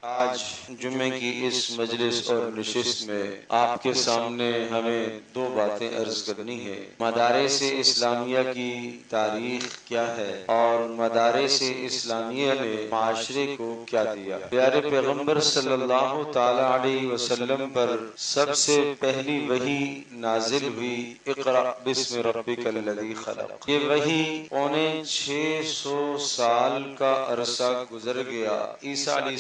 آج جمعے کی اس مجلس اور نشست میں آپ کے سامنے ہمیں دو باتیں عرض کرنی ہے۔ مدارس اسلامیہ کی تاریخ کیا ہے اور مدارس اسلامیہ نے معاشرے کو کیا دیا۔ پیارے پیغمبر صلی اللہ تعالی علیہ وسلم پر سب سے پہلی وحی نازل ہوئی اقرأ بسم ربک الذی خلق۔ یہ وحی 650 سال کا عرصہ گزر گیا عیسیٰ علیہ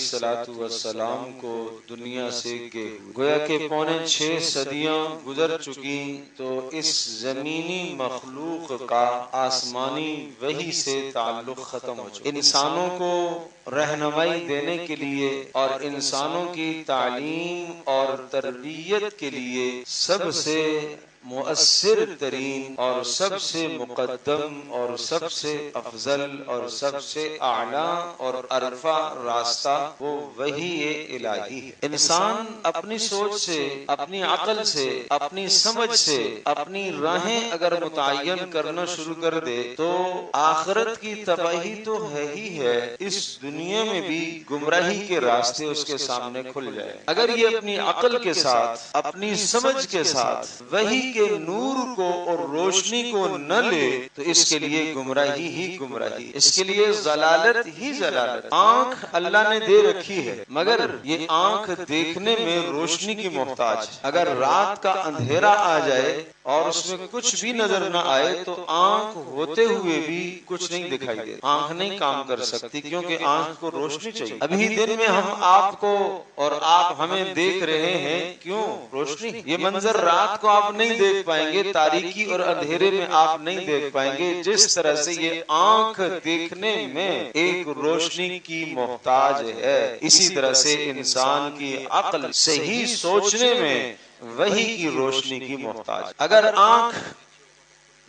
السلام کو دنیا سے گئے ہوئے، گویا کہ 6.25 صدیاں گزر چکی تو اس زمینی مخلوق کا آسمانی وحی سے تعلق ختم ہو چکا۔ انسانوں کو رہنمائی دینے کے لیے اور انسانوں کی تعلیم اور تربیت کے لیے سب سے مؤثر ترین اور سب سے مقدم اور سب سے افضل اور سب سے اعلیٰ اور عرفہ راستہ وہ وحی الہی ہے۔ انسان اپنی سوچ سے، اپنی عقل سے، اپنی سمجھ سے اپنی راہیں اگر متعین کرنا شروع کر دے تو آخرت کی تباہی تو ہے ہی ہے، اس دنیا میں بھی گمراہی کے راستے اس کے سامنے کھل جائے۔ اگر یہ اپنی عقل کے ساتھ، اپنی سمجھ کے ساتھ وحی کے نور کو اور روشنی کو نہ لے تو اس کے لیے گمراہی ہی گمراہی، اس کے لیے ضلالت ہی ضلالت۔ آنکھ اللہ نے دے رکھی ہے مگر یہ آنکھ دیکھنے میں روشنی کی محتاج ہے۔ اگر رات کا اندھیرا آ جائے اور اس میں کچھ بھی نظر نہ آئے تو آنکھ ہوتے ہوئے بھی کچھ نہیں دکھائی دے، آنکھ نہیں کام کر سکتی کیونکہ آنکھ کو روشنی چاہیے۔ ابھی دن میں ہم آپ کو اور آپ ہمیں دیکھ رہے ہیں، کیوں؟ روشنی۔ یہ منظر رات کو آپ نہیں دیکھ پائیں گے، تاریکی اور اندھیرے میں آپ نہیں دیکھ پائیں گے، جس طرح سے یہ آنکھ دیکھنے میں ایک روشنی کی محتاج ہے، اسی طرح سے انسان کی عقل صحیح سوچنے میں وحی کی روشنی کی محتاج۔ اگر آنکھ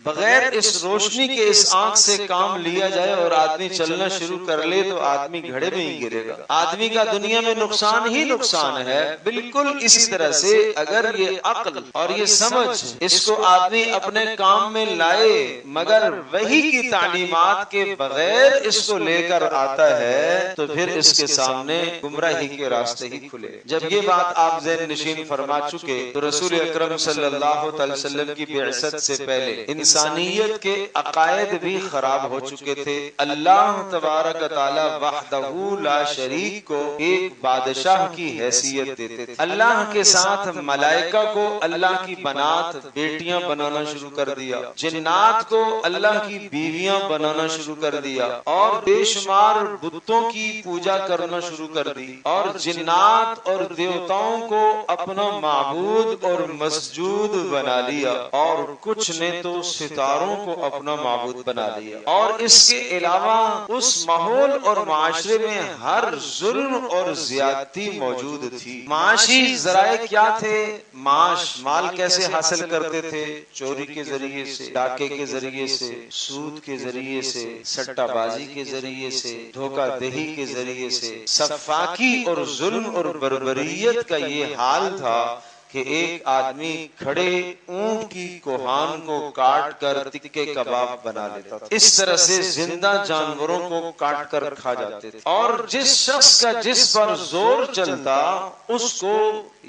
بغیر اس روشنی کے اس آنکھ سے کام لیا جائے اور آدمی چلنا شروع کر لے تو آدمی گھڑے میں ہی گرے گا، آدمی کا دنیا میں نقصان ہی نقصان ہے۔ بالکل اسی طرح سے اگر یہ عقل اور یہ سمجھ اس کو آدمی اپنے کام میں لائے مگر وحی کی تعلیمات کے بغیر اس کو لے کر آتا ہے تو پھر اس کے سامنے گمراہی کے راستے ہی کھلے۔ جب یہ بات آپ ذہن نشین فرما چکے تو رسول اکرم صلی اللہ علیہ وسلم کی بعثت سے پہلے انسانیت کے عقائد بھی خراب ہو چکے تھے۔ اللہ تبارک تعالی وحدہ لا شریک کو ایک بادشاہ کی حیثیت دیتے تھے۔ اللہ کے ساتھ ملائکہ کو اللہ کی بنات بیٹیاں بنانا شروع کر دیا، جنات کو اللہ کی بیویاں بنانا شروع کر دیا اور بے شمار بتوں کی پوجا کرنا شروع کر دی، اور جنات اور دیوتاؤں کو اپنا معبود اور مسجود بنا لیا، اور کچھ نے تو ستاروں کو اپنا معبود بنا لیا۔ اور اس کے علاوہ اس ماحول اور معاشرے میں ہر ظلم اور زیادتی موجود تھی۔ معاشی ذرائع کیا تھے؟ مال کیسے حاصل کرتے تھے؟ چوری کے ذریعے سے، ڈاکے کے ذریعے سے، سود کے ذریعے سے، سٹہ بازی کے ذریعے سے، دھوکہ دہی کے ذریعے سے، سفاکی اور ظلم اور بربریت کا یہ حال تھا کہ ایک آدمی کھڑے اونٹ کی کوہان کو کاٹ کر تکے کباب بنا لیتا تھا، اس طرح سے زندہ جانوروں کو کاٹ کر کھا جاتے تھے، اور جس شخص کا جس پر زور چلتا اس کو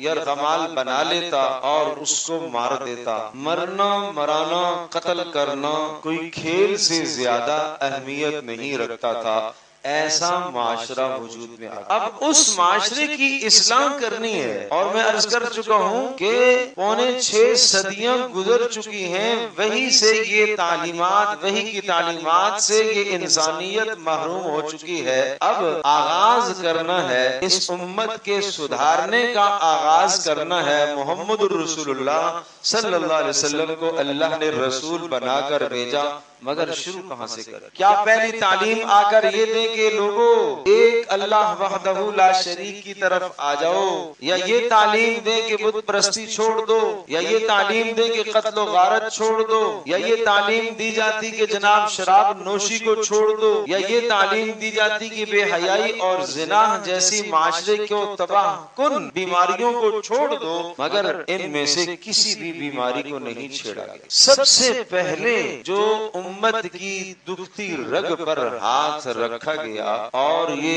یرغمال بنا لیتا اور اس کو مار دیتا۔ مرنا مرانا قتل کرنا کوئی کھیل سے زیادہ اہمیت نہیں رکھتا تھا، ایسا معاشرہ وجود میں آ۔ اب اس معاشرے کی اصلاح کرنی ہے، اور میں عرض کر چکا ہوں کہ 6.25 صدیاں گزر چکی ہیں، وحی سے یہ تعلیمات، وحی کی تعلیمات سے یہ انسانیت محروم ہو چکی ہے۔ اب آغاز کرنا ہے اس امت کے سدھارنے کا، آغاز کرنا ہے۔ محمد الرسول اللہ صلی اللہ علیہ وسلم کو اللہ نے رسول بنا کر بھیجا، مگر شروع کہاں سے کریں؟ کیا پہلی تعلیم آ کر یہ دیں کہ لوگوں ایک اللہ وحدہ لا شریک کی طرف آ جاؤ، یا یہ تعلیم دے کہ بت پرستی چھوڑ دو، یا یہ تعلیم دے کہ قتل و غارت چھوڑ دو، یا یہ تعلیم دی جاتی کہ جناب شراب نوشی کو چھوڑ دو، یا یہ تعلیم دی جاتی کہ بے حیائی اور زنا جیسی معاشرے کو تباہ کن بیماریوں کو چھوڑ دو، مگر ان میں سے کسی بھی بیماری کو نہیں چھیڑا گیا۔ سب سے پہلے جو امت کی دکھتی رگ پر ہاتھ رکھا گیا اور یہ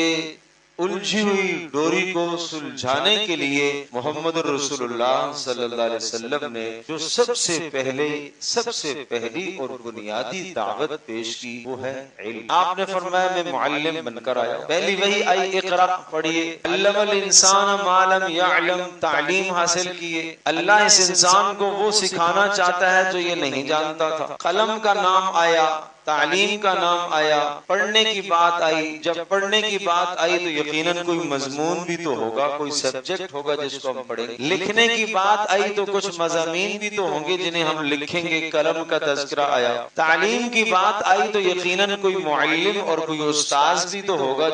الجھی ہوئی ڈوری کو سلجھانے کے لیے محمد رسول اللہ صلی اللہ علیہ وسلم نے جو سب سے پہلی اور بنیادی دعوت پیش کی وہ ہے علم۔ آپ نے فرمایا میں معلم بن کر آیا، پہلی وہی آئی اقرا پڑھیے، علم الانسان ما لم يعلم، تعلیم حاصل کیے۔ اللہ اس انسان کو وہ سکھانا چاہتا ہے جو یہ نہیں جانتا تھا۔ قلم کا نام آیا، تعلیم کا نام آیا، پڑھنے کی بات آئی۔ جب پڑھنے کی بات آئی تو یقیناً کوئی مضمون بھی تو ہوگا، کوئی سبجیکٹ ہوگا جس کو ہم پڑھیں گے۔ لکھنے کی بات آئی تو کچھ مضامین بھی تو ہوں گے جنہیں ہم لکھیں گے، قلم کا تذکرہ آیا۔ تعلیم کی بات آئی تو یقیناً کوئی معلم اور کوئی استاذ بھی تو ہوگا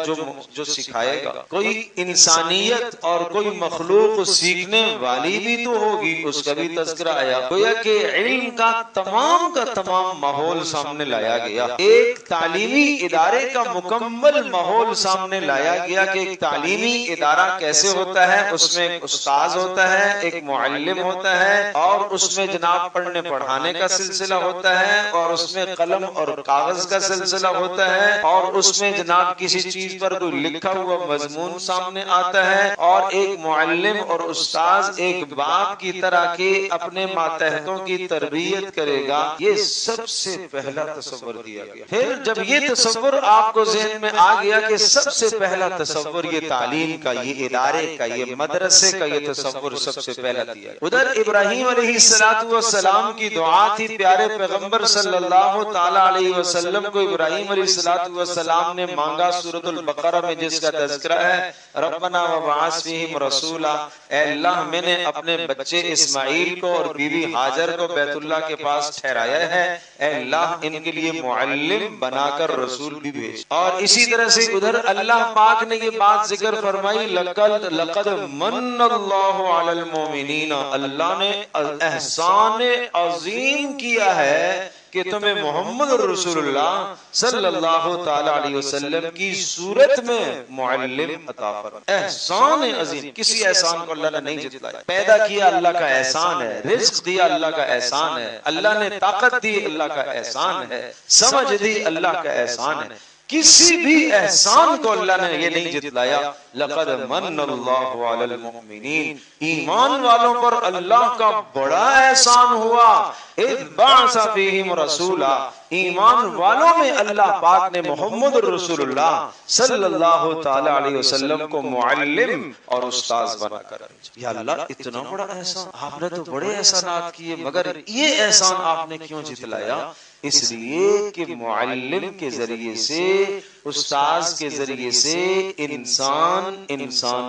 جو سکھائے گا۔ کوئی انسانیت اور کوئی مخلوق سیکھنے والی بھی تو ہوگی، اس کا بھی تذکرہ آیا۔ گویا کہ علم کا تمام ماحول سامنے لایا گیا، ایک تعلیمی ادارے کا مکمل ماحول سامنے لایا گیا کہ ایک تعلیمی ادارہ کیسے ہوتا ہے، اس میں ایک استاذ ہوتا ہے، ایک معلم ہوتا ہے، اور اس میں جناب پڑھنے پڑھانے کا سلسلہ ہوتا ہے، اور اس میں قلم اور کاغذ کا سلسلہ ہوتا ہے، اور اس میں جناب کسی چیز پر کوئی لکھا ہوا مضمون سامنے آتا ہے، اور ایک معلم اور استاذ ایک باپ کی طرح کے اپنے ماتحتوں کی تربیت کرے گا۔ یہ سب سے پہلا تصور دیا گیا۔ پھر جب یہ تصور آپ کو ذہن میں آ گیا کہ سب سے پہلا تصور یہ تعلیم کا، یہ ادارے کا، یہ مدرسے کا، یہ تصور سب سے پہلا دیا گیا۔ ادھر ابراہیم علیہ السلام کی دعا تھی، پیارے پیغمبر صلی اللہ تعالی علیہ وسلم کو ابراہیم علیہ السلام نے مانگا سورۃ البقرہ میں، جس کا تذکرہ ہے ربنا وبعث فیہم رسولا، اے اللہ میں نے اپنے بچے اسماعیل کو اور بیوی ہاجر کو بیت اللہ کے پاس ٹھہرایا ہے، اے اللہ ان کے لیے معلم بنا کر رسول بھی بھیج۔ اور اسی طرح سے ادھر اللہ پاک نے یہ بات ذکر فرمائی لقد من اللہ علی المومنین، اللہ نے احسان عظیم کیا ہے کہ تمہیں محمد رسول اللہ صلی اللہ تعالی علیہ وسلم کی صورت میں معلم عطا فرمایا۔ احسان عظیم، کسی احسان کو اللہ نے نہیں جتلایا۔ پیدا کیا اللہ کا احسان ہے، رزق دیا اللہ کا احسان ہے، اللہ نے طاقت دی اللہ کا احسان ہے، سمجھ دی اللہ کا احسان ہے۔ کسی بھی احسان کو اللہ نے یہ نہیں جتلایا۔ لقد من اللہ علی المؤمنین، ایمان والوں پر اللہ کا بڑا احسان ہوا۔ اذ بعث فیہم رسولا، ایمان والوں میں اللہ پاک نے محمد رسول اللہ صلی اللہ تعالی علیہ وسلم کو معلم اور استاذ بنا کر۔ یا اللہ اتنا بڑا احسان، آپ نے تو بڑے احسانات کیے، مگر یہ احسان آپ نے کیوں جتلایا؟ اس لیے کہ معلم کے ذریعے سے، استاذ کے ذریعے سے انسان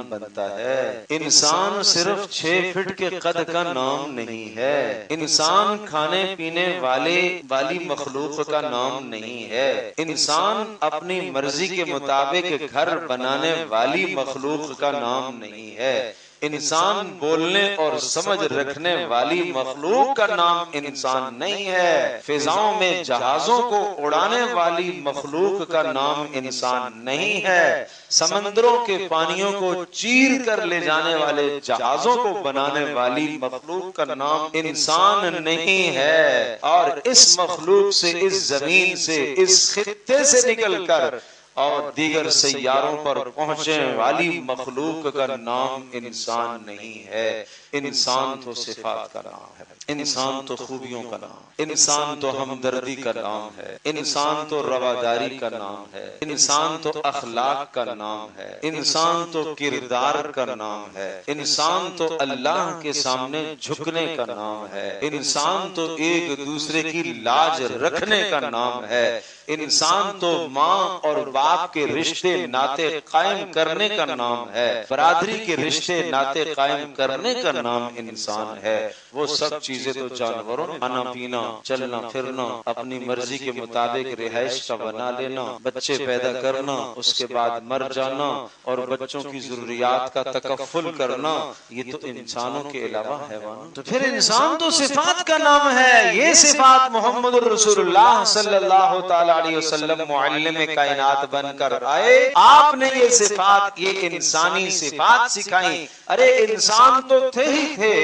بنتا ہے۔ انسان صرف 6 فٹ کے قد کا نام نہیں ہے، انسان کھانے پینے والی مخلوق کا نام نہیں ہے، انسان اپنی مرضی کے مطابق گھر بنانے والی مخلوق کا نام نہیں ہے، انسان بولنے اور سمجھ رکھنے والی مخلوق کا نام انسان نہیں ہے، فضاؤں میں جہازوں کو اڑانے والی مخلوق کا نام انسان نہیں ہے، سمندروں کے پانیوں کو چیر کر لے جانے والے جہازوں کو بنانے والی مخلوق کا نام انسان نہیں ہے، اور اس مخلوق سے، اس زمین سے، اس خطے سے نکل کر اور دیگر سیاروں پر پہنچنے والی مخلوق کا نام انسان نہیں ہے۔ انسان تو صفات کا نام ہے، انسان تو خوبیوں کا نام، انسان تو ہمدردی کا نام ہے، انسان تو رواداری کا نام ہے، انسان تو اخلاق کا نام ہے، انسان تو کردار کا نام ہے، انسان تو اللہ کے سامنے جھکنے کا نام ہے، انسان تو ایک دوسرے کی لاج رکھنے کا نام ہے، انسان تو ماں اور باپ کے رشتے ناطے قائم کرنے کا نام ہے، برادری کے رشتے ناطے قائم کرنے کا نام انسان ہے۔ وہ سب چیزیں تو جانوروں نے، کھانا پینا، چلنا پھرنا، اپنی مرضی کے مطابق رہائش کا بنا لینا، بچے پیدا کرنا، اس کے بعد مر جانا اور بچوں کی ضروریات کا تکفل کرنا، یہ تو انسانوں کے علاوہ حیوان۔ تو پھر انسان تو صفات کا نام ہے۔ یہ صفات محمد رسول اللہ صلی اللہ تعالی علیہ وسلم معلم کائنات بن کر آئے، آپ نے یہ صفات، یہ انسانی صفات سکھائیں۔ ارے انسان تو تھے ہی تھے،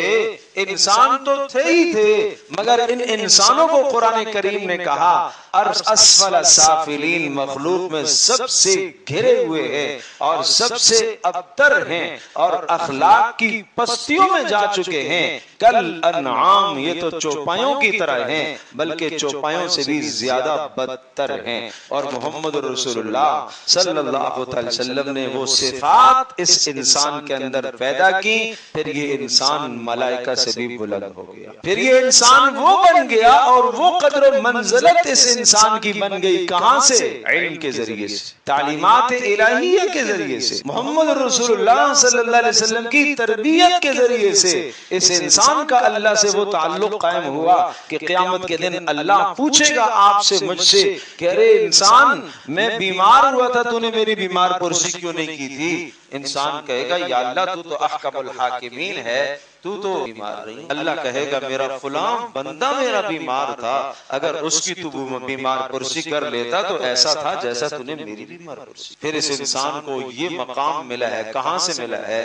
انسان تو تھے ہی تھے، مگر ان انسانوں کو قرآن کریم نے کہا اسفل سافلین، مخلوق میں سب سے گھرے ہوئے ہیں اور سب سے ابتر ہیں اور اخلاق کی پستیوں میں جا چکے ہیں۔ کل انعام، یہ تو چوپایوں کی طرح ہیں بلکہ چوپایوں سے بھی زیادہ بدتر ہیں۔ اور محمد رسول اللہ صلی اللہ علیہ وسلم نے وہ صفات اس انسان کے اندر پیدا کی، پھر یہ انسان ملائکہ سے بھی بلند ہو گیا، پھر یہ انسان وہ بن گیا اور وہ قدر و منزلت اس انسان کی بن گئی۔ کہاں سے؟ علم کے ذریعے سے، تعلیمات الہیہ کے ذریعے سے، محمد رسول اللہ صلی اللہ علیہ وسلم کی تربیت کے ذریعے سے اس انسان کا اللہ سے وہ تعلق قائم ہوا کہ قیامت کے دن اللہ پوچھے گا آپ سے، مجھ سے، کہ ارے انسان میں بیمار ہوا تھا، تو نے میری بیمار پرسی کیوں نہیں کی تھی؟ انسان کہے گا یا اللہ تو تو احکم الحاکمین ہے، تو تو بیمار نہیں۔ اللہ کہے گا میرا فلاں بندہ میرا بیمار تھا، اگر اس کی تو بیمار پرسی کر لیتا تو ایسا تھا جیسا تو نے میری بیمار پرسی۔ پھر اس انسان کو یہ مقام ملا ہے، کہاں سے ملا ہے؟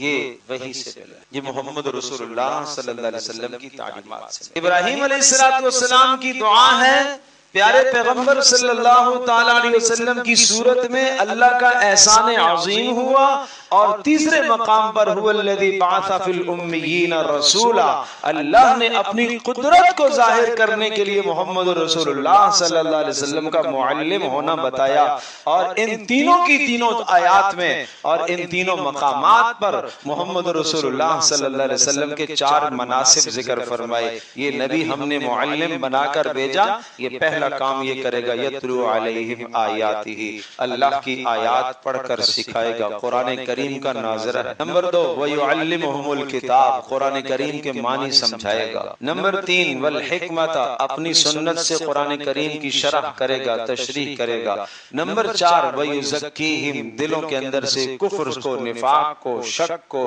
یہ وحی سے ملا، یہ محمد رسول اللہ صلی اللہ علیہ وسلم کی تعلیمات سے۔ ابراہیم علیہ السلام کی دعا ہے، پیارے پیغمبر صلی اللہ تعالی علیہ وسلم کی صورت میں اللہ کا احسان عظیم ہوا، اور تیسرے مقام پر هو الذی بعث فی الامیین رسولا، اللہ نے اپنی قدرت کو ظاہر کرنے کے لیے محمد رسول اللہ صلی اللہ علیہ وسلم کا معلم ہونا بتایا۔ اور ان تینوں کی تینوں آیات میں اور ان تینوں مقامات پر محمد رسول اللہ صلی اللہ علیہ وسلم کے چار مناصب ذکر فرمائے۔ یہ نبی ہم نے معلم بنا کر بھیجا، یہ پہلا کام یہ کرے گا، یتلو علیہم آیاتہ، اللہ کی آیات پڑھ کر سکھائے گا، قرآن کریم کا ناظرہ ہے۔ نمبر 2 وَيُعَلِّمُهُمُ الْكِتَابَ، قرآن کریم کے معنی سمجھائے گا۔ نمبر 3 وَالْحِکْمَةَ، اپنی سنت سے قرآن کریم کی شرح کرے گا، تشریح کرے گا۔ نمبر 4 وَيُزَكِّيهِمْ، دلوں کے اندر سے کفر کو، نفاق کو، شک کو،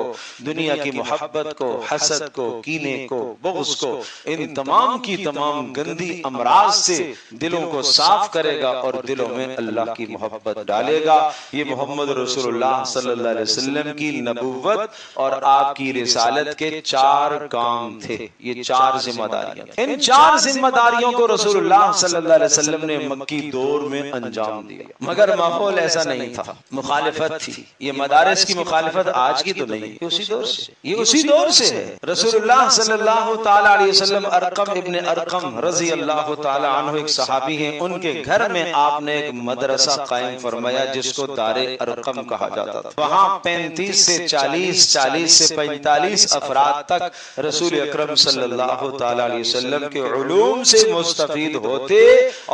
دنیا کی محبت کو، حسد کو، کینے کو، بغض کو، ان تمام کی تمام گندی امراض سے دلوں کو صاف کرے گا اور دلوں میں اللہ کی محبت ڈالے گا۔ یہ محمد رسول اللہ صلی اللہ علیہ وسلم کی نبوت اور آپ کی رسالت کے 4 کام تھے، یہ 4 ذمہ داریاں۔ ان 4 ذمہ داریوں کو رسول اللہ صلی اللہ علیہ وسلم نے مکی دور میں انجام دیا، مگر ماحول ایسا نہیں تھا، مخالفت تھی۔ یہ مدارس کی مخالفت آج کی تو نہیں، یہ اسی دور سے، یہ اسی دور سے ہے۔ رسول اللہ صلی اللہ تعالی علیہ وسلم، ارقم ابن ارقم رضی اللہ تعالی عنہ ایک صحابی ہیں، ان کے گھر میں آپ نے ایک مدرسہ قائم فرمایا جس کو دار ارقم کہا جاتا تھا۔ وہاں 35 سے 40 سے 45 افراد تک رسول اکرم صلی اللہ تعالی علیہ وسلم کے علوم سے مستفید ہوتے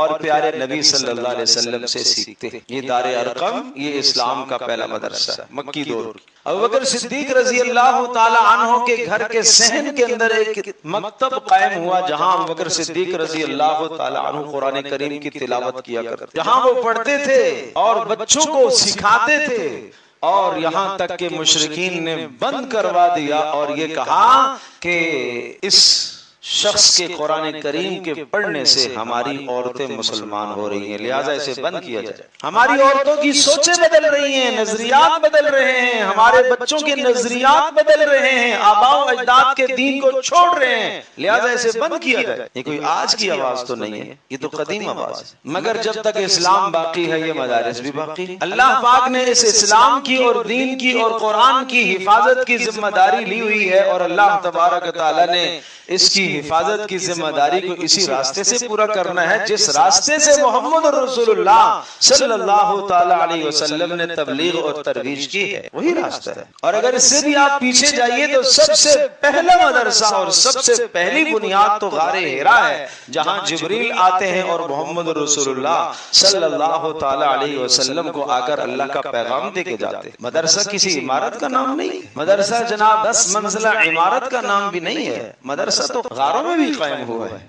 اور پیارے نبی صلی اللہ علیہ وسلم سے سیکھتے۔ یہ دار ارقم، یہ اسلام کا پہلا مدرسہ ہے مکی دور کی۔ ابوبکر صدیق رضی اللہ تعالی عنہ کے گھر کے صحن کے اندر ایک مکتب قائم ہوا جہاں ابوبکر صدیق رضی اللہ تعالی عنہ قرآن کریم کی تلاوت کیا کرتے، جہاں وہ پڑھتے تھے اور بچوں کو سکھاتے تھے، اور یہاں تک کہ مشرکین نے بند کروا دیا اور یہ کہا کہ اس شخص کے قرآن کریم کے پڑھنے سے ہماری عورتیں مسلمان ہو رہی ہیں، لہٰذا اسے بند کیا جائے۔ ہماری عورتوں کی سوچیں بدل رہی ہیں، نظریات بدل رہے ہیں، ہمارے بچوں کے نظریات بدل رہے ہیں، آباء و اجداد کے دین کو چھوڑ رہے ہیں، لہٰذا اسے بند کیا جائے۔ یہ کوئی آج کی آواز تو نہیں ہے، یہ تو قدیم آواز ہے، مگر جب تک اسلام باقی ہے یہ مدارس بھی باقی ہے۔ اللہ پاک نے اس اسلام کی اور دین کی اور قرآن کی حفاظت کی ذمہ داری لی ہوئی ہے، اور اللہ تبارک و تعالی نے اس کی حفاظت کی ذمہ داری کو اسی راستے سے پورا کرنا ہے جس راستے سے محمد رسول اللہ صلی اللہ تعالی علیہ وسلم نے تبلیغ اور ترویج کی ہے، وہی راستہ ہے۔ اور اگر اس سے بھی آپ پیچھے جائیے تو سب سے پہلا مدرسہ اور سب سے پہلی بنیاد تو غار حرا ہے، جہاں جبریل آتے ہیں اور محمد رسول اللہ صلی اللہ تعالی علیہ وسلم کو آ کر اللہ کا پیغام دے کے جاتے ہیں۔ مدرسہ کسی عمارت کا نام نہیں، مدرسہ جناب 10 منزلہ عمارت کا نام بھی نہیں ہے، مدرسہ تو غاروں میں بھی قائم ہوا ہے،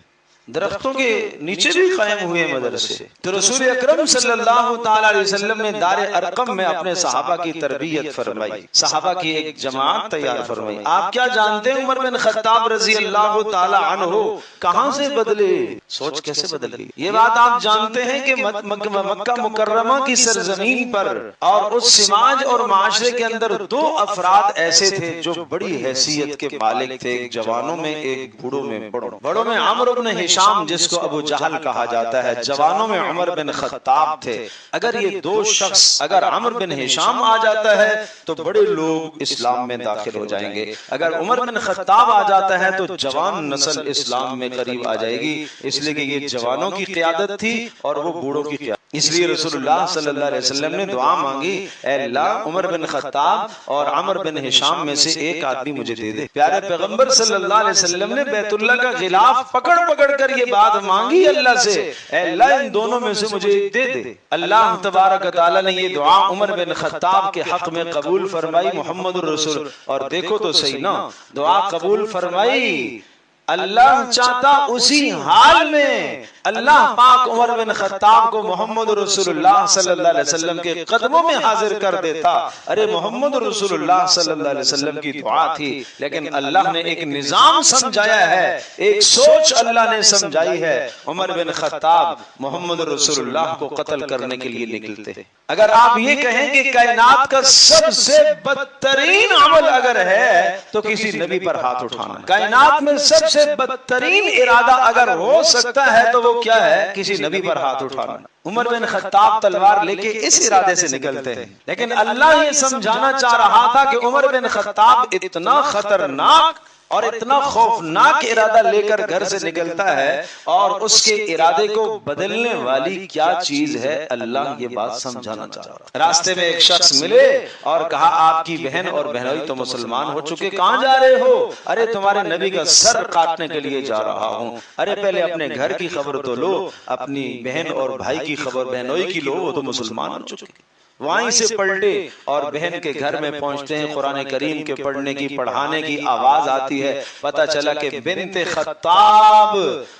درختوں کے نیچے بھی قائم ہوئے مدرسے۔ تو رسول اکرم صلی اللہ تعالی علیہ وسلم نے دار ارقم میں اپنے صحابہ کی تربیت فرمائی، صحابہ کی ایک جماعت تیار فرمائی۔ آپ کیا جانتے ہیں عمر بن خطاب رضی اللہ تعالی عنہ کہاں سے بدلے، سوچ کیسے بدل گئی؟ یہ بات آپ جانتے ہیں کہ مکہ مکرمہ کی سرزمین پر اور اس سماج اور معاشرے کے اندر 2 افراد ایسے تھے جو بڑی حیثیت کے مالک تھے، ایک جوانوں میں ایک بوڑھوں میں۔ بڑوں میں عمرو بن ہشام جس کو ابو جہل کہا جاتا ہے، جوانوں میں عمر بن خطاب تھے۔ اگر یہ 2 شخص، اگر عمرو بن ہشام آ جاتا ہے تو بڑے لوگ اسلام میں داخل ہو جائیں گے، اگر عمر بن خطاب آ جاتا ہے تو جوان نسل اسلام میں قریب آ جائے گی، اس لیے کہ یہ جوانوں کی قیادت تھی اور وہ بوڑھوں کی قیادت۔ اس لیے رسول اللہ صلی اللہ علیہ وسلم نے دعا مانگی، اے اللہ عمر بن خطاب اور عمر بن ہشام میں سے ایک آدمی مجھے دے دے۔ پیارے پیغمبر صلی اللہ علیہ وسلم نے بیت اللہ کا غلاف پکڑ کر یہ بات مانگی اللہ سے، اے اللہ ان دونوں میں سے مجھے ایک دے دے۔ اللہ تبارک و تعالی نے یہ دعا عمر بن خطاب کے حق میں قبول فرمائی، محمد الرسول۔ اور دیکھو تو صحیح نا، دعا قبول فرمائی، اللہ چاہتا اسی حال میں اللہ پاک عمر بن خطاب کو محمد رسول اللہ صلی اللہ علیہ وسلم کے قدموں میں حاضر کر دیتا۔ ارے محمد رسول اللہ صلی اللہ علیہ وسلم کی دعا تھی، لیکن اللہ نے ایک نظام سمجھایا ہے، ایک سوچ اللہ نے سمجھائی ہے۔ عمر بن خطاب محمد رسول اللہ کو قتل کرنے کے لیے نکلتے۔ اگر آپ یہ کہیں کہ کائنات کا سب سے بدترین عمل اگر ہے تو کسی نبی پر ہاتھ اٹھانا، کائنات میں سب سے بدترین ارادہ اگر ہو سکتا ہے تو وہ کیا ہے؟ کسی نبی پر ہاتھ اٹھانا۔ عمر بن خطاب تلوار لے کے اس ارادے سے نکلتے ہیں، لیکن اللہ یہ سمجھانا چاہ رہا تھا کہ عمر بن خطاب اتنا خطرناک اور اتنا خوفناک ارادہ لے کر گھر سے نکلتا ہے، اور اس کے ارادے کو بدلنے والی کیا چیز ہے اللہ یہ بات سمجھانا چاہ رہا۔ راستے میں ایک شخص ملے اور کہا آپ کی بہن اور بہنوئی تو مسلمان ہو چکے، کہاں جا رہے ہو؟ ارے تمہارے نبی کا سر کاٹنے کے لیے جا رہا ہوں۔ ارے پہلے اپنے گھر کی خبر تو لو، اپنی بہن اور بھائی کی خبر، بہنوئی کی لو، وہ تو مسلمان ہو چکے۔ وہیں سے پلٹے اور بہن کے گھر میں پہنچتے ہیں، قرآن کریم کے پڑھنے کی پڑھانے کی آواز آتی ہے، پتہ چلا کہ بنت خطاب،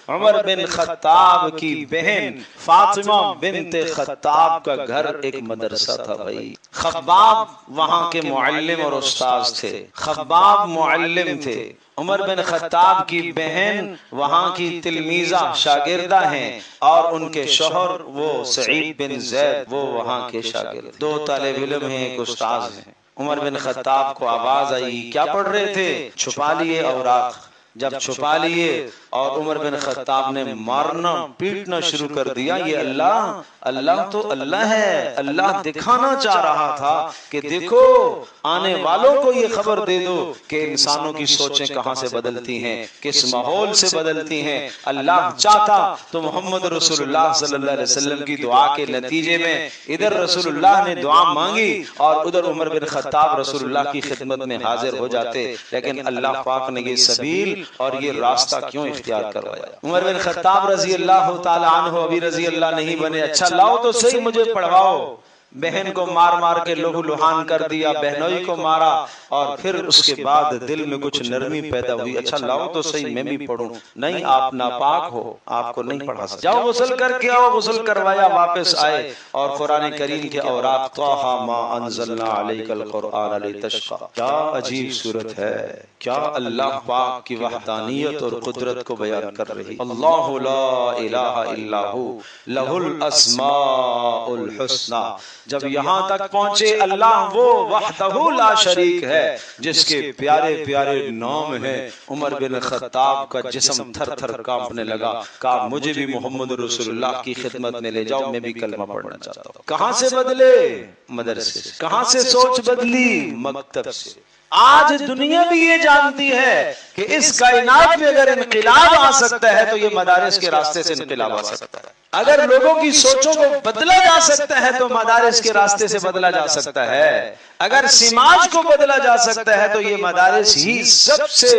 عمر بن خطاب کی بہن فاطمہ بنت خطاب کا گھر ایک مدرسہ تھا۔ بھائی خباب وہاں کے معلم اور استاذ تھے، خباب معلم تھے، عمر بن خطاب کی بہن وہاں کی تلمیذہ شاگردہ ہیں، اور ان کے شوہر وہ سعید بن زید وہ وہاں کے شاگرد، 2 طالب علم ہیں، ایک استاذ ہیں۔ عمر بن خطاب کو آواز آئی، کیا پڑھ رہے تھے؟ چھپا لیے اوراق۔ جب چھپا لیے اور عمر بن خطاب نے مارنا پیٹنا شروع کر دیا، یہ اللہ تو اللہ ہے، اللہ دکھانا چاہ رہا تھا کہ دیکھو آنے والوں کو یہ خبر دے دو کہ انسانوں کی سوچیں کہاں سے بدلتی ہیں، کس ماحول سے بدلتی ہیں۔ اللہ چاہتا تو محمد رسول اللہ صلی اللہ علیہ وسلم کی دعا کے نتیجے میں ادھر رسول اللہ نے دعا مانگی اور ادھر عمر بن خطاب رسول اللہ کی خدمت میں حاضر ہو جاتے، لیکن اللہ پاک نے یہ سبیل اور یہ راستہ کیوں اختیار کروایا؟ عمر بن خطاب رضی اللہ تعالی عنہ ابھی رضی اللہ نہیں بنے، اچھا لاؤ تو صحیح مجھے پڑھواؤ۔ بہن کو مار کے لہو لہان کر دیا، بہنوئی کو مارا، اور پھر اس کے بعد دل میں کچھ نرمی پیدا ہوئی، اچھا لاؤ تو صحیح میں بھی پڑھوں۔ نہیں، آپ ناپاک ہو، آپ کو نہیں پڑھا سکتا، جاؤ غسل کر کے آؤ۔ غسل کروایا، واپس آئے اور قرآن کریم کے اوراق، طٰہٰ ما انزلنا علیک القرآن لتشقیٰ، کیا عجیب صورت ہے، کیا اللہ پاک کی وحدانیت اور قدرت کو بیان کر رہی۔ اللہ لا الہ الا ہو، لہ الاسماء الحسنی، جب یہاں تک پہنچے اللہ وہ وحدہ لا شریک ہے جس کے پیارے پیارے نام ہیں، عمر بن خطاب کا جسم تھر تھر کانپنے لگا، کہا مجھے بھی محمد رسول اللہ کی خدمت میں لے جاؤ، میں بھی کلمہ پڑھنا چاہتا ہوں۔ کہاں سے بدلے؟ مدرسے سے۔ کہاں سے سوچ بدلی؟ مکتب سے۔ آج دنیا بھی یہ جانتی ہے کہ اس کائنات میں اگر انقلاب آ سکتا ہے تو یہ مدارس کے راستے سے انقلاب آ سکتا ہے۔ اگر لوگوں کی سوچوں کو بدلا جا سکتا ہے تو مدارس کے راستے سے بدلا جا سکتا ہے۔ اگر سماج کو بدلا جا سکتا ہے تو یہ مدارس ہی سب سے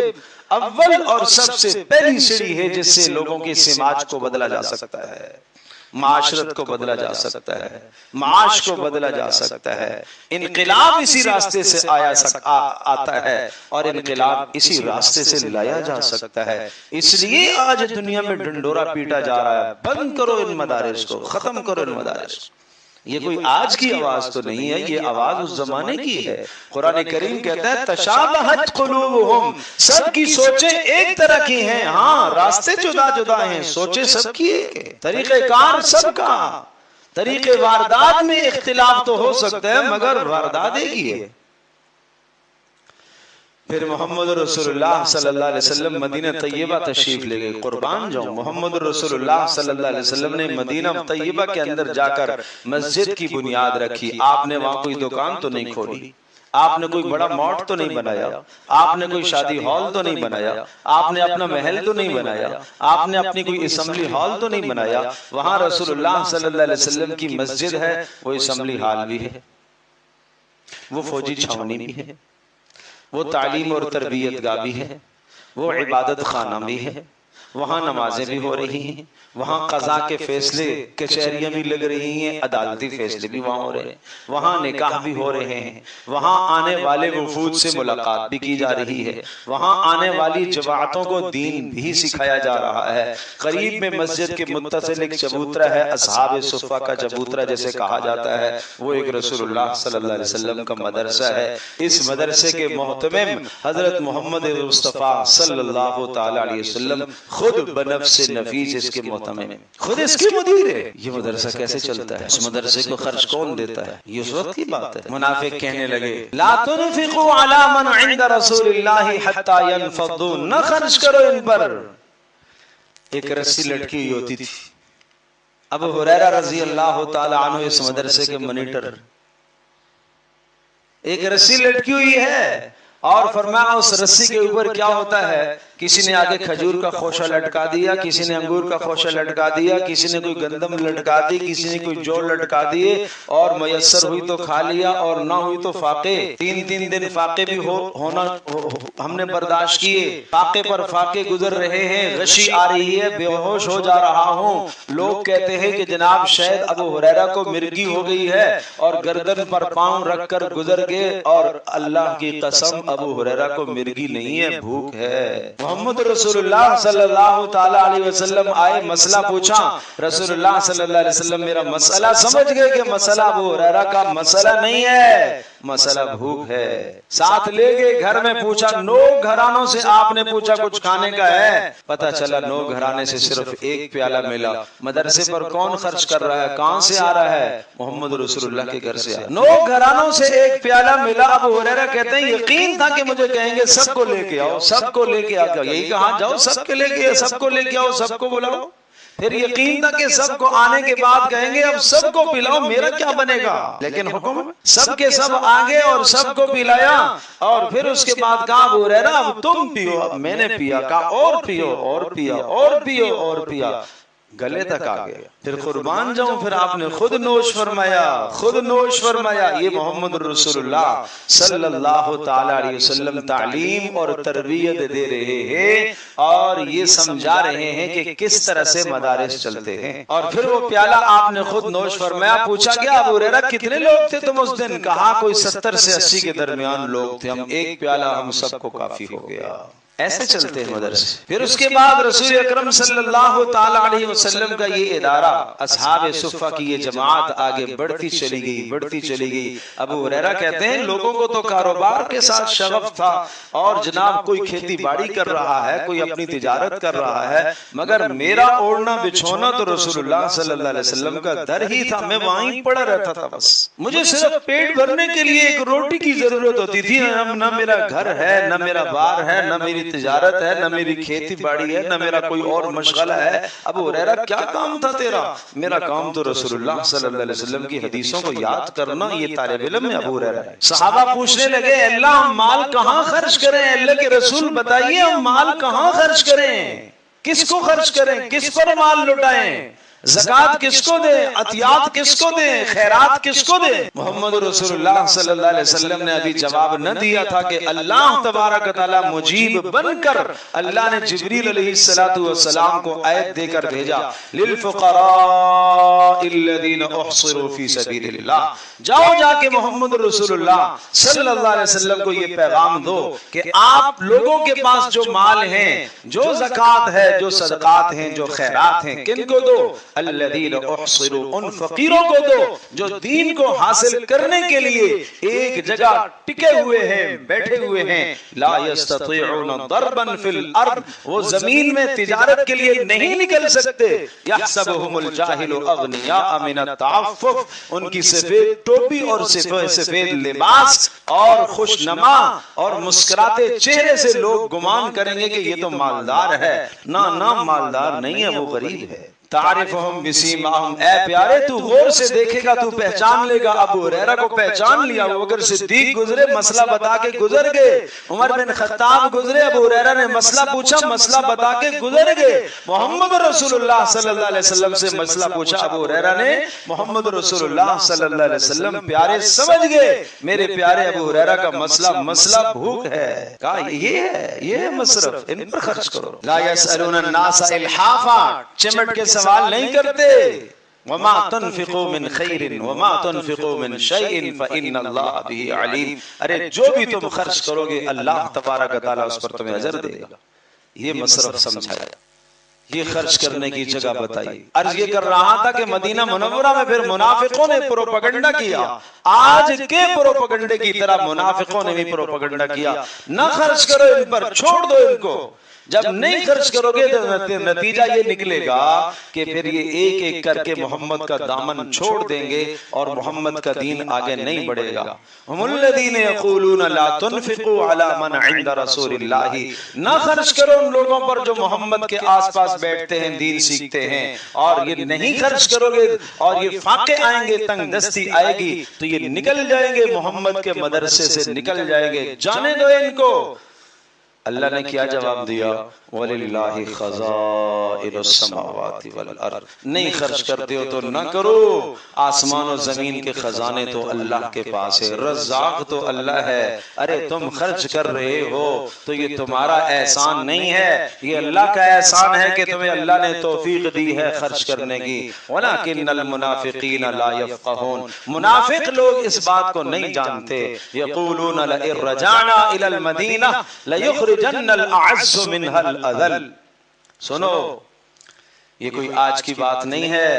اول اور سب سے پہلی سیڑھی ہے جس سے لوگوں کی سماج کو بدلا جا سکتا ہے، معاشرت کو بدلا جا سکتا ہے، معاش کو بدلا جا سکتا ہے۔ انقلاب اسی راستے سے آتا ہے اور انقلاب اسی راستے سے لایا جا سکتا ہے۔ اس لیے آج دنیا میں ڈنڈورا پیٹا جا رہا ہے، بند کرو ان مدارس کو، ختم کرو ان مدارس کو۔ یہ کوئی آج کی آواز تو نہیں ہے، یہ آواز اس زمانے کی ہے۔ قرآن کریم کہتا ہے تشابہت قلوبہم، سب کی سوچیں ایک طرح کی ہیں، ہاں راستے جدا جدا ہیں، سوچیں سب کی ایک ہے، طریقہ کار سب کا، طریقے واردات میں اختلاف تو ہو سکتا ہے مگر واردات ایک ہی ہے۔ پھر محمد رسول اللہ صلی اللہ علیہ وسلم مدینہ طیبہ تشریف لے گئے۔ قربان جاؤں، محمد رسول اللہ صلی اللہ علیہ وسلم نے مدینہ طیبہ کے اندر جا کر مسجد کی بنیاد رکھی۔ آپ نے وہاں کوئی دکان تو نہیں کھولی، آپ نے کوئی بڑا مارٹ تو نہیں بنایا، آپ نے کوئی شادی ہال تو نہیں بنایا، آپ نے اپنا محل تو نہیں بنایا، آپ نے اپنی کوئی اسمبلی ہال تو نہیں بنایا۔ وہاں رسول اللہ صلی اللہ علیہ وسلم کی مسجد ہے، وہ اسمبلی ہال بھی ہے، وہ فوجی چھاونی بھی ہے، وہ تعلیم اور تربیت گاہ بھی ہے، وہ عبادت خانہ بھی ہے، وہاں نمازیں بھی ہو رہی ہیں، وہاں قضا کے فیصلے کچہریاں بھی لگ رہی ہیں، عدالتی فیصلے بھی وہاں ہو رہے ہیں، وہاں نکاح بھی ہو رہے ہیں، وہاں آنے والے وفود سے ملاقات بھی کی جا رہی ہے، وہاں آنے والی جماعتوں کو دین بھی سکھایا جا رہا ہے۔ قریب میں مسجد کے متصل ایک چبوترا ہے، اصحاب صفہ کا چبوترا جیسے کہا جاتا ہے، وہ ایک رسول اللہ صلی اللہ علیہ وسلم کا مدرسہ ہے۔ اس مدرسے کے محتمم حضرت محمد مصطفیٰ صلی اللہ تعالی علیہ وسلم خود بنفس نفیس اس کے محتمم، خود اس کی مدیر ہے۔ یہ مدرسہ کیسے چلتا ہے؟ اس مدرسے کو خرچ کون دیتا ہے؟ یہ اس وقت کی بات ہے۔ منافق کہنے لگے لا تنفقوا علی من عند رسول اللہ حتی ينفضوا، نہ خرچ کرو ان پر۔ ایک رسی لٹکی ہوئی ہوتی تھی، ابو ہریرہ رضی اللہ تعالی عنہ اس مدرسے کے منیٹر، ایک رسی لٹکی ہوئی ہے اور فرمایا اس رسی کے اوپر کیا ہوتا ہے، کسی نے آگے کھجور کا خوشہ لٹکا دیا، کسی نے انگور کا خوشہ لٹکا دیا، کسی نے کوئی گندم لٹکا دی، کسی نے کوئی جو لٹکا دیے، اور میسر ہوئی تو کھا لیا اور نہ ہوئی تو فاقے۔ تین دن فاقے بھی ہونا ہم نے برداشت کیے، فاقے پر فاقے گزر رہے ہیں، غشی آ رہی ہے، بے ہوش ہو جا رہا ہوں۔ لوگ کہتے ہیں کہ جناب شاید ابو ہریرہ کو مرگی ہو گئی ہے، اور گردن پر پاؤں رکھ کر گزر گئے، اور اللہ کی قسم ابو ہریرہ کو مرگی نہیں ہے، بھوک ہے۔ محمد رسول اللہ صلی اللہ تعالی علیہ وسلم آئے، مسئلہ پوچھا، رسول اللہ صلی اللہ علیہ وسلم میرا مسئلہ سمجھ گئے کہ مسئلہ ابو ہریرہ کا مسئلہ نہیں ہے، مسئلہ بھوک ہے۔ ساتھ لے گئے گھر میں، پوچھا نو گھرانوں سے آپ نے پوچھا کچھ کھانے کا ہے؟ پتہ چلا نو گھرانے سے صرف ایک پیالہ ملا۔ مدرسے پر کون خرچ کر رہا ہے، کہاں سے آ رہا ہے؟ محمد رسول اللہ کے گھر سے آ رہا ہے۔ نو گھرانوں سے ایک پیالہ ملا۔ ابو ہریرہ کہتے ہیں یقین تھا کہ مجھے کہیں گے سب کو لے کے آؤ، سب کو لے کے آؤ، یہی کہا جاؤ سب کے لے کے، سب کو لے کے آؤ، سب کو بلاؤ۔ پھر یقین تھا کہ سب کو آنے کے بعد کہیں گے اب سب کو پلاؤ، میرا کیا بنے گا، لیکن حکم سب کے سب آگے اور سب کو پلایا، اور پھر اس کے بعد کہا ابو ہریرہ اب تم پیو، اب میں نے پیا، کہا اور پیو، اور پیا، اور پیو، اور پیا، گلے تک آ گیا۔ پھر قربان جاؤں، پھر آپ نے خود نوش فرمایا، خود نوش فرمایا۔ یہ محمد رسول اللہ صلی اللہ تعالی علیہ وسلم تعلیم اور تربیت دے رہے ہیں، اور یہ سمجھا رہے ہیں کہ کس طرح سے مدارس چلتے ہیں۔ اور پھر وہ پیالہ آپ نے خود نوش فرمایا۔ پوچھا گیا ابو ہریرہ کتنے لوگ تھے تم اس دن؟ کہا کوئی 70 سے 80 کے درمیان لوگ تھے، ہم ایک پیالہ ہم سب کو کافی ہو گیا۔ ایسے چلتے ہیں مدرسے. پھر اس کے بعد رسول اکرم صلی اللہ تعالی علیہ وسلم کا یہ ادارہ، اصحاب صفہ کی یہ جماعت آگے بڑھتی چلی گئی. ابو ہریرہ کہتے ہیں لوگوں کو تو کاروبار کے ساتھ شغف تھا، اور جناب کوئی کھیتی باڑی کر رہا ہے، کوئی اپنی تجارت کر رہا ہے، مگر میرا اوڑھنا بچھونا تو رسول اللہ صلی اللہ علیہ وسلم کا در ہی تھا. میں وہیں پڑا رہتا تھا، بس مجھے صرف پیٹ بھرنے کے لیے ایک روٹی کی ضرورت ہوتی تھی. نہ میرا گھر ہے، نہ میرا بار ہے، نہ میری تجارت ہے، نہ میری کھیتی باڑی ہے، نہ میرا کوئی اور مشغلہ ہے. ابو ہریرہ کیا کام تھا تیرا؟ میرا کام تو رسول اللہ صلی اللہ علیہ وسلم کی حدیثوں کو یاد کرنا. یہ طالب علم ہے ابو ہریرہ. صحابہ پوچھنے لگے اللہ ہم مال کہاں خرچ کریں؟ اللہ کے رسول بتائیے ہم مال کہاں خرچ کریں؟ کس کو خرچ کریں؟ کس پر مال لٹائیں؟ زکوٰۃ کس کو دیں؟ عطیات کس کو دیں؟ خیرات کس کو دیں؟ محمد رسول اللہ صلی اللہ علیہ وسلم نے ابھی جواب نہ دیا تھا کہ اللہ تبارک و تعالی مجیب بن کر اللہ نے جبریل علیہ السلام کو آیت دے کر بھیجا، للفقراء الذین احصروا فی سبیل اللہ. جاؤ جا کے محمد رسول اللہ صلی اللہ علیہ وسلم کو یہ پیغام دو کہ آپ لوگوں کے پاس جو مال ہیں، جو زکوٰۃ ہے، جو صدقات ہیں، جو خیرات ہیں، کن کو دو؟ الذین احصروا، ان فقیروں کو دو جو دین کو حاصل کرنے کے لیے ایک جگہ ٹکے ہوئے ہیں، بیٹھے ہوئے ہیں. لا یستطیعون ضربا فی الارض، وہ زمین میں تجارت کے لیے نہیں نکل سکتے. یحسبهم الجاہل اغنیاء من التعفف، ان کی سفید ٹوپی اور سفید لباس اور خوش نما اور مسکراتے چہرے سے لوگ گمان کریں گے کہ یہ تو مالدار ہے. نہ مالدار نہیں ہے، وہ غریب ہے. تعرفهم بسیماہم، اے پیارے تو غور سے دیکھے گا تو پہچان لے گا. ابو ہریرہ کو پہچان لیا. وہ اگر صدیق گزرے مسئلہ بتا کے گزر گئے، عمر بن خطاب گزرے، ابو ہریرہ نے مسئلہ پوچھا، مسئلہ بتا کے گزر گئے. محمد رسول اللہ صلی اللہ علیہ وسلم سے مسئلہ پوچھا ابو ہریرہ نے، محمد رسول اللہ صلی اللہ علیہ وسلم پیارے سمجھ گئے میرے پیارے ابو ہریرہ کا مسئلہ بھوک ہے. کہا یہ ہے مصرف، ان پر خرچ کرو. لا یسألون الناس الحافا، چمٹ کے سوال نہیں کرتے. وما تنفقوا من خیر وما تنفقوا من شیء فإن اللہ به علیم. ارے جو بھی تم خرچ کرو گے اللہ تبارک و تعالی اس پر تمہیں اجر دے گا. یہ مصرف سمجھایا، یہ خرچ کرنے کی جگہ بتائی. عرض یہ کر رہا تھا کہ مدینہ منورہ میں پھر منافقوں نے پروپیگنڈا کیا. آج کے پروپیگنڈے کی طرح منافقوں نے بھی پروپیگنڈا کیا. نہ خرچ کرو ان پر، چھوڑ دو ان کو. جب نہیں خرچ کرو گے تو نتیجہ یہ نکلے گا کہ پھر یہ ایک ایک کر کے محمد کا دامن چھوڑ دیں گے اور محمد کا دین آگے نہیں بڑھے گا. ہم الذین یقولون لا تنفقوا علی من عند رسول اللہ، نہ خرچ کرو ان لوگوں پر جو محمد کے آس پاس بیٹھتے ہیں، دین سیکھتے ہیں. اور یہ نہیں خرچ کرو گے اور یہ فاقے آئیں گے، تنگ دستی آئے گی تو یہ نکل جائیں گے، محمد کے مدرسے سے نکل جائیں گے. جانے دو ان کو. اللہ نے کیا جواب دیا؟ وَلِلَّهِ خَزَائِنُ السَّمَاوَاتِ وَالْأَرْضِ. نہیں خرچ کرتے ہو تو نہ کرو. آسمان و زمین کے خزانے تو اللہ کے پاس ہے، رزاق تو اللہ ہے. ارے تم خرچ کر رہے ہو تو یہ تمہارا احسان نہیں ہے، یہ اللہ کا احسان ہے کہ تمہیں اللہ نے توفیق دی ہے خرچ کرنے کی. وَلَكِنَّ الْمُنَافِقِينَ لَا يَفْقَهُونَ، منافق لوگ اس بات کو نہیں جانتے. يَقُولُونَ لَئِن رَجَعْنَا إِلَى الْمَدِينَةِ لَيُخْرِجَنَّ الْأَعَزُّ مِنْهَا الْأَذَلُّ. سنو، یہ کوئی آج کی بات نہیں ہے،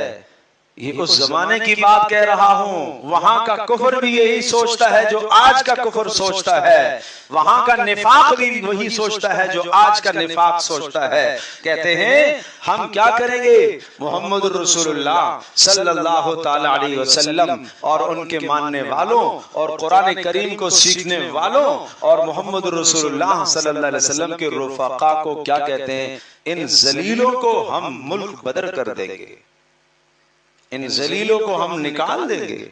یہ اس زمانے کی بات کہہ رہا ہوں. وہاں کا کفر بھی یہی سوچتا ہے جو آج کا کفر سوچتا ہے. وہاں کا نفاق بھی وہی سوچتا ہے جو آج کا نفاق سوچتا ہے. کہتے ہیں ہم کیا کریں گے؟ محمد رسول اللہ صلی اللہ تعالی علیہ وسلم اور ان کے ماننے والوں اور قرآن کریم کو سیکھنے والوں اور محمد رسول اللہ صلی اللہ علیہ وسلم کے رفقا کو کیا کہتے ہیں؟ ان ذلیلوں کو ہم ملک بدر کر دیں گے، ان ذلیلوں کو ہم نکال دیں گے،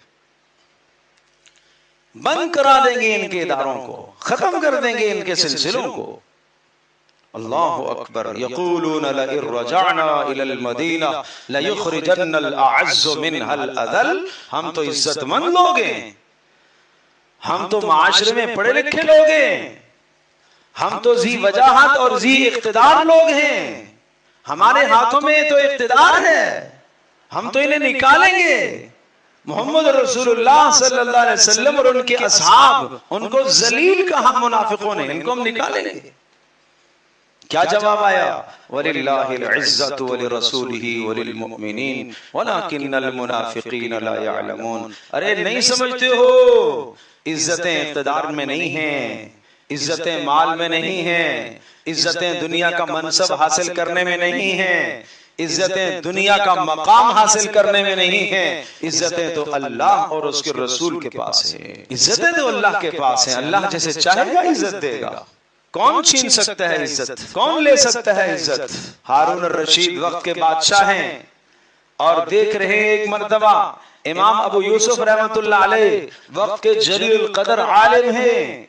بند کرا دیں گے، ان کے اداروں کو ختم کر دیں گے، ان کے سلسلوں کو. اللہ اکبر. یقولون لئن رجعنا الى المدینہ لیخرجن الاعز منها الاذل. ہم تو عزت مند لوگ ہیں، ہم تو معاشرے میں پڑھے لکھے لوگ ہیں، ہم تو ذی وجاہت اور ذی اقتدار لوگ ہیں، ہمارے ہاتھوں میں تو اقتدار ہے، ہم تو انہیں نکالیں گے. محمد رسول اللہ صلی اللہ علیہ وسلم اور ان کے اصحاب، ان کو ذلیل کہا منافقوں نے، ان کو ہم نکالیں گے. کیا جواب آیا؟ وَلِلَّهِ الْعِزَّةُ وَلِرَسُولِهِ وَلِلْمُؤْمِنِينَ وَلَكِنَّ الْمُنَافِقِينَ لَا يَعْلَمُونَ۔ ارے نہیں سمجھتے ہو، عزتیں اقتدار میں نہیں ہیں، عزتیں مال میں نہیں ہیں، عزتیں دنیا کا منصب حاصل کرنے میں نہیں ہیں، عزتیں دنیا کا مقام حاصل کرنے میں نہیں ہیں، عزتیں تو اللہ اور اس کے رسول کے پاس ہیں، عزتیں تو اللہ کے پاس ہیں۔ اللہ جیسے چاہے گا عزت دے گا، کون چھین سکتا ہے عزت، کون لے سکتا ہے عزت؟ ہارون الرشید وقت کے بادشاہ ہیں اور دیکھ رہے ہیں ایک مرتبہ امام ابو یوسف رحمت اللہ علیہ وقت کے جلیل القدر عالم ہیں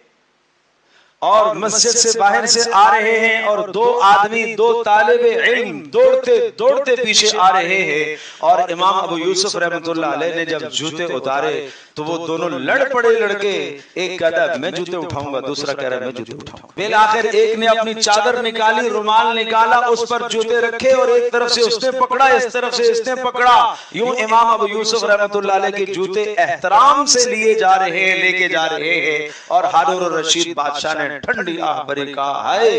اور مسجد سے باہر سے آ رہے ہیں اور دو آدمی، دو طالب علم دوڑتے دوڑتے پیچھے آ رہے ہیں، اور امام ابو یوسف رحمت اللہ علیہ نے جب جوتے اتارے تو وہ دونوں لڑ پڑے لڑکے، ایک کہتا ہے میں جوتے اٹھاؤں گا، دوسرا کہہ رہا ہے میں جوتے اٹھاؤں گا۔ بالآخر ایک نے اپنی چادر نکالی، رومال نکالا، اس پر جوتے رکھے اور ایک طرف سے اس نے پکڑا، اس طرف سے اس نے پکڑا، یوں امام ابو یوسف رحمت اللہ علیہ کے جوتے احترام سے لیے جا رہے ہیں، لے کے جا رہے ہیں، اور ہارون الرشید بادشاہ نے ٹھنڈی آہ بھری کہا ہائے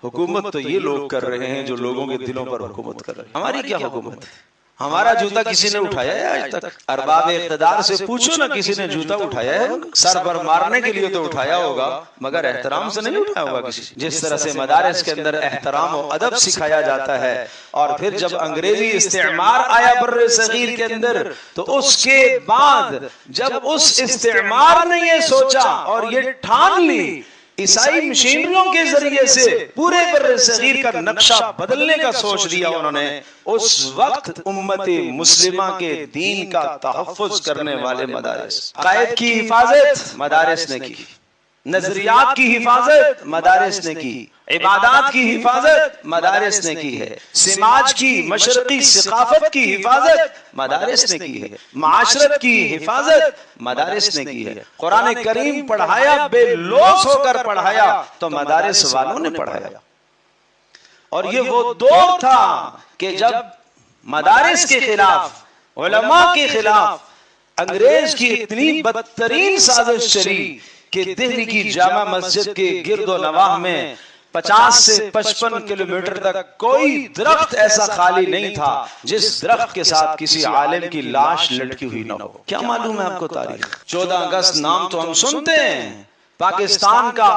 حکومت تو یہ لوگ کر رہے ہیں جو لوگوں کے دلوں پر حکومت کر رہے ہیں، ہماری کیا حکومت ہے؟ ہمارا جوتا کسی نے اٹھایا ہے آج تک؟ ارباب اقتدار سے پوچھو نا کسی نے جوتا اٹھایا ہے؟ سر پر مارنے کے لیے تو اٹھایا ہوگا مگر احترام سے نہیں اٹھایا ہوگا کسی۔ جس طرح سے مدارس کے اندر احترام و ادب سکھایا جاتا ہے، اور پھر جب انگریزی استعمار آیا بر صغیر کے اندر تو اس کے بعد جب اس استعمار نے یہ سوچا اور یہ ٹھان لی عیسائی مشینریوں کے ذریعے سے پورے بر صغیر کا نقشہ بدلنے کا سوچ دیا انہوں نے، اس وقت امت مسلمہ کے دین کا تحفظ کرنے والے مدارس، عقائد کی حفاظت مدارس نے کی، نظریات کی حفاظت مدارس نے کی، عبادات کی حفاظت مدارس نے کی ہے، سماج کی مشرقی ثقافت کی حفاظت مدارس نے کی ہے، معاشرت کی حفاظت مدارس نے کی ہے، قرآن کریم پڑھایا بے لوث ہو کر پڑھایا تو مدارس والوں نے پڑھایا۔ اور یہ وہ دور تھا کہ جب مدارس کے خلاف، علماء کے خلاف انگریز کی اتنی بدترین سازش چلی کہ دہلی کی جامع مسجد کے گرد و نواح میں 50 سے 55 کلومیٹر تک کوئی درخت ایسا خالی نہیں تھا جس درخت کے ساتھ کسی عالم کی لاش لٹکی ہوئی نہ ہو۔ کیا معلوم ہے آپ کو تاریخ؟ 14 اگست نام تو ہم سنتے ہیں، پاکستان کا،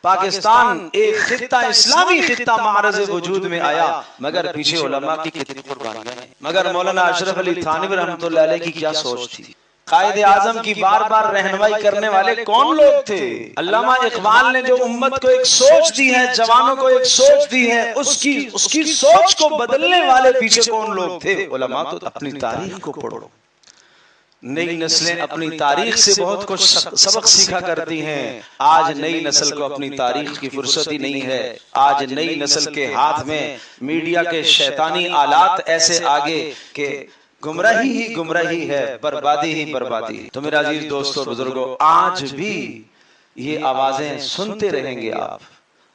پاکستان ایک خطہ اسلامی خطہ معرض وجود میں آیا، مگر پیچھے علماء کی کتنی قربانیاں ہیں۔ مگر مولانا اشرف علی تھانوی رحمۃ اللہ علیہ کی کیا سوچ تھی؟ قائد اعظم کی بار بار رہنمائی کرنے والے کون لوگ تھے؟ علامہ اقبال نے جو امت کو ایک سوچ دی ہے، جوانوں کو ایک سوچ دی ہے، اس کی سوچ کو بدلنے والے پیچھے کون لوگ تھے؟ علماء۔ تو اپنی تاریخ کو پڑھو، نئی نسلیں اپنی تاریخ سے بہت کچھ سبق سیکھا کرتی ہیں۔ آج نئی نسل کو اپنی تاریخ کی فرصت ہی نہیں ہے، آج نئی نسل کے ہاتھ میں میڈیا کے شیطانی آلات ایسے آگے کہ گمراہی ہی گمراہی ہے، بربادی ہی بربادی ہے۔ تو میرے عزیز دوستو بزرگوں، آج بھی یہ آوازیں سنتے رہیں گے آپ،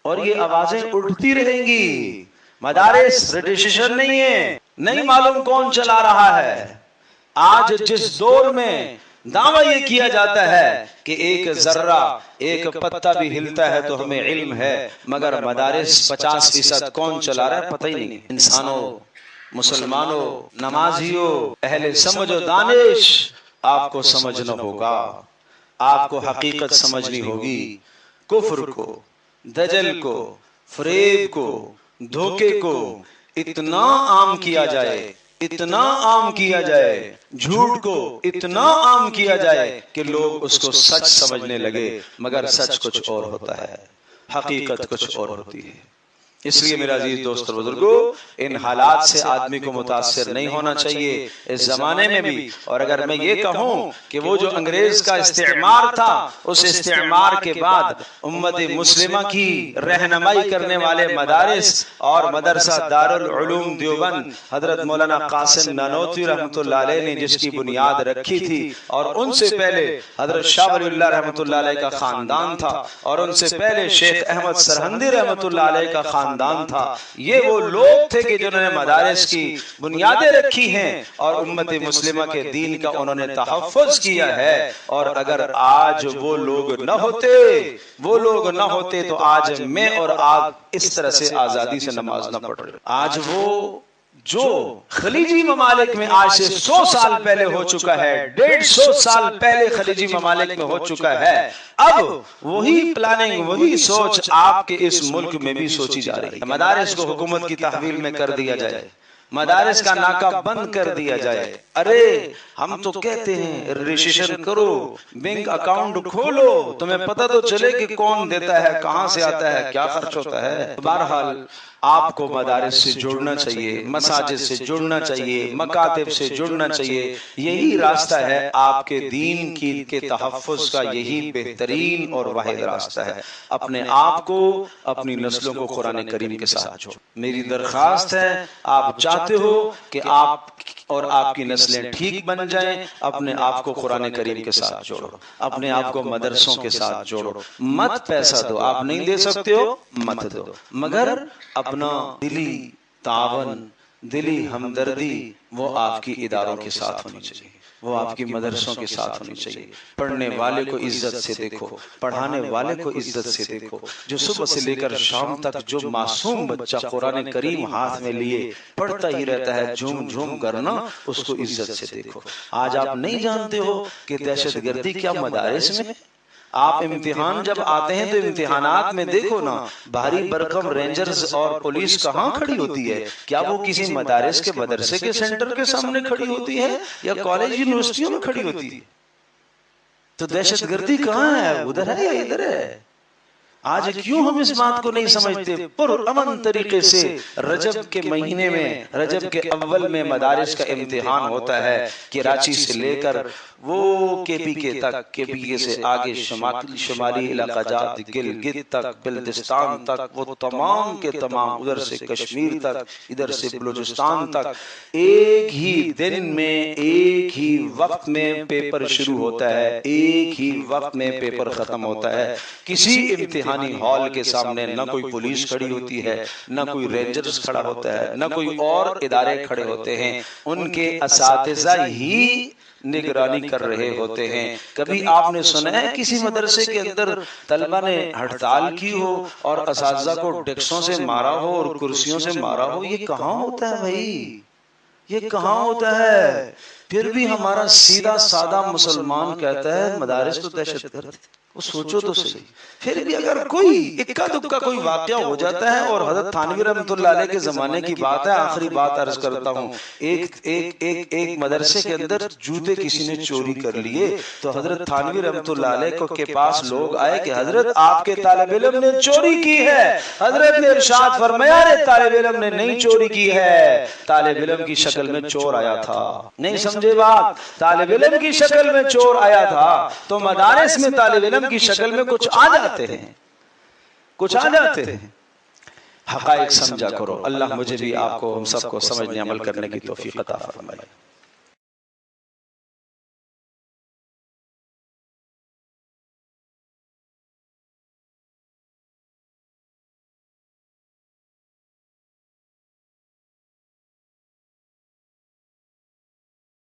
اور یہ آوازیں اٹھتی رہیں گی۔ مدارس رجسٹریشن نہیں ہے، نہیں معلوم کون چلا رہا ہے۔ آج جس دور میں دعویٰ یہ کیا جاتا ہے کہ ایک ذرہ، ایک پتہ بھی ہلتا ہے تو ہمیں علم ہے، مگر مدارس 50% کون چلا رہا ہے پتہ ہی نہیں۔ انسانوں، مسلمانوں، نمازیوں، اہل سمجھ و دانش، آپ کو سمجھنا ہوگا، آپ کو حقیقت سمجھنی ہوگی۔ کفر کو، دجل کو، فریب کو، دھوکے کو اتنا عام کیا جائے، اتنا عام کیا جائے، جھوٹ کو اتنا عام کیا جائے کہ لوگ اس کو سچ سمجھنے لگے، مگر سچ کچھ اور ہوتا ہے، حقیقت کچھ اور ہوتی ہے۔ اس لیے میرا عزیز دوست اور بزرگوں، ان حالات سے آدمی کو متاثر نہیں ہونا چاہیے اس زمانے میں بھی۔ اور اگر میں یہ کہوں کہ وہ جو انگریز کا استعمار تھا، اس استعمار کے بعد امت مسلمہ کی رہنمائی کرنے والے مدارس اور مدرسہ دارالعلوم دیوبند حضرت مولانا قاسم نانوتوی رحمۃ اللہ علیہ نے جس کی بنیاد رکھی تھی، اور ان سے پہلے حضرت شاہ ولی اللہ رحمۃ اللہ علیہ کا خاندان تھا، اور ان سے پہلے شیخ احمد سرہندی رحمۃ اللہ علیہ کا خاندان خاندان تھا، یہ وہ لوگ تھے کہ جنہوں نے مدارس کی بنیادیں رکھی ہیں اور امت مسلمہ کے دین کا انہوں نے تحفظ کیا ہے۔ اور اگر آج وہ لوگ نہ ہوتے تو آج میں اور آپ اس طرح سے آزادی سے نماز نہ پڑھ رہے۔ آج وہ جو خلیجی ممالک میں آج سے 100 سال پہلے ہو چکا ہے، 150 سال پہلے خلیجی ممالک میں ہو چکا ہے، اب وہی پلاننگ، وہی سوچ آپ کے اس ملک میں بھی سوچی جا رہی ہے۔ مدارس کو حکومت کی تحویل میں کر دیا جائے، مدارس کا ناکہ بند کر دیا جائے۔ ارے ہم تو کہتے ہیں رجسٹریشن کرو، بینک اکاؤنٹ کھولو، تمہیں پتہ تو چلے کہ کون دیتا ہے، کہاں سے آتا ہے، کیا خرچ ہوتا ہے۔ بہرحال آپ کو مدارس سے جڑنا چاہیے، مساجد سے جڑنا چاہیے، مکاتب سے جڑنا چاہیے۔ یہی راستہ ہے آپ کے دین کے تحفظ کا، یہی بہترین اور واحد راستہ ہے۔ اپنے آپ کو، اپنی نسلوں کو قرآن کریم کے ساتھ جوڑو۔ میری درخواست ہے، آپ چاہتے ہو کہ آپ اور آپ کی نسلیں ٹھیک بن جائیں، اپنے آپ کو قرآن کریم کے ساتھ جوڑو، اپنے آپ کو مدرسوں کے ساتھ جوڑو۔ مت پیسہ دو، آپ نہیں دے سکتے ہو مت دو، مگر اپنا دلی تعاون، دلی ہمدردی وہ آپ کی اداروں کے ساتھ ہونی چاہیے، وہ آپ کی مدرسوں کے ساتھ ہونی چاہیے۔ پڑھنے والے کو عزت سے دیکھو، پڑھانے والے کو عزت سے دیکھو، جو صبح سے لے کر شام تک جو معصوم بچہ قرآن کریم ہاتھ میں لیے پڑھتا ہی رہتا ہے جھوم جھوم کرنا، اس کو عزت سے دیکھو۔ آج آپ نہیں جانتے ہو کہ دہشت گردی کیا مدارس میں؟ آپ امتحان جب آتے ہیں تو امتحانات میں دیکھو نا، بھاری برکم رینجرز اور پولیس کہاں کھڑی ہوتی ہے؟ کیا وہ کسی مدارس کے مدرسے کے سینٹر کے سامنے کھڑی ہوتی ہے یا کالج یونیورسٹیوں میں کھڑی ہوتی ہے؟ تو دہشت گردی کہاں ہے؟ ادھر ہے یا ادھر ہے؟ آج کیوں ہم اس بات کو نہیں سمجھتے؟ پرامن طریقے سے رجب کے مہینے میں، رجب کے اول میں مدارس کا امتحان ہوتا ہے، کراچی سے لے کر وہ کے پی کے تک، کے پی کے سے آگے شمالی علاقہ جات گلگت تک، بلتستان تک، وہ تمام کے تمام، ادھر سے کشمیر تک، ادھر سے بلوچستان تک، ایک ہی دن میں، ایک ہی وقت میں پیپر شروع ہوتا ہے، ایک ہی وقت میں پیپر ختم ہوتا ہے۔ کسی امتحانی ہال کے سامنے نہ کوئی پولیس کھڑی ہوتی ہے، نہ کوئی رینجرز کھڑا ہوتا ہے، نہ کوئی اور ادارے کھڑے ہوتے ہیں، ان کے اساتذہ ہی نگرانی کر رہے ہوتے ہیں۔ کبھی آپ نے سنا ہے کسی مدرسے کے اندر طلبہ نے ہڑتال کی ہو اور اساتذہ کو ڈیسکوں سے مارا ہو اور کرسیوں سے مارا ہو؟ یہ کہاں ہوتا ہے بھائی؟ یہ کہاں ہوتا ہے؟ پھر بھی ہمارا سیدھا سادہ مسلمان کہتا ہے مدارس تو دہشت گرد۔ وہ سوچو تو صحیح، پھر بھی اگر کوئی اکا دکا کوئی واقعہ ہو جاتا ہے، اور حضرت تھانوی رحمۃ اللہ علیہ کے زمانے کی بات ہے، آخری بات عرض کرتا ہوں، ایک مدرسے کے اندر جوتے کسی نے چوری کر لیے، تو حضرت تھانوی رحمۃ اللہ علیہ کے پاس لوگ آئے کہ حضرت آپ کے طالب علم نے چوری کی ہے۔ حضرت نے ارشاد فرمایا طالب علم نے نہیں چوری کی ہے، طالب علم کی شکل میں چور آیا تھا۔ نہیں سمجھے بات؟ طالب علم کی شکل میں چور آیا تھا۔ تو مدارس میں طالب علم کی شکل میں کچھ آ جاتے ہیں، کچھ آ جاتے ہیں۔ حقائق سمجھا کرو۔ اللہ مجھے بھی، آپ کو، ہم سب کو سمجھنے عمل کرنے کی توفیق عطا فرمائے۔